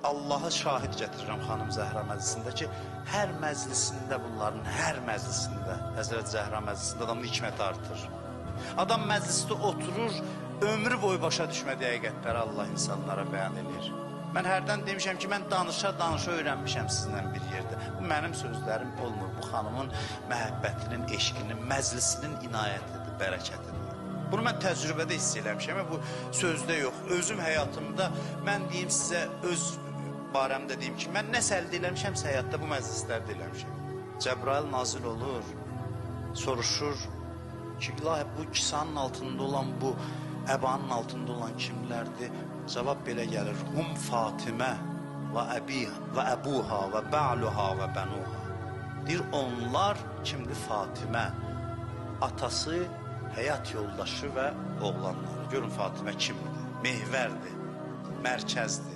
Allah'a şahid gətirirəm xanım Zəhra məclisində ki, hər məclisində bunların, hər məclisində, Həzrət Zəhra məclisində adamın hikmət artır. Adam məclisdə oturur, ömrü boyu başa düşmədiyi həqiqətləri Allah insanlara bəyan edir. Mən hərdən demişəm ki, mən danışa öyrənmişəm sizinlə bir yerdə. Bu mənim sözlərim olmur, bu xanımın məhəbbətinin, eşqinin, məclisinin inayətidir, bərəkətidir. Bunu mən təcrübədə hiss eləmişəm, bu sözdə yox. Özüm həyatımda, mən deyim sizə, öz barəmdə deyim ki, mən nəsə əldə eləmişəmsə həyatda bu məclislərdə eləmişəm. Cəbrail nazil olur, soruşur ki, ilahi bu kisanın altında olan, bu əbanın altında olan kimlərdir? Cavab belə gəlir, hum Fatimə və əbuha və ba'luha və bənuha. Deyir, onlar kimdir? Fatimə, atası, həyat yoldaşı və oğlanları. Görün Fatimə kimdir? Mehvərdir, mərkəzdir.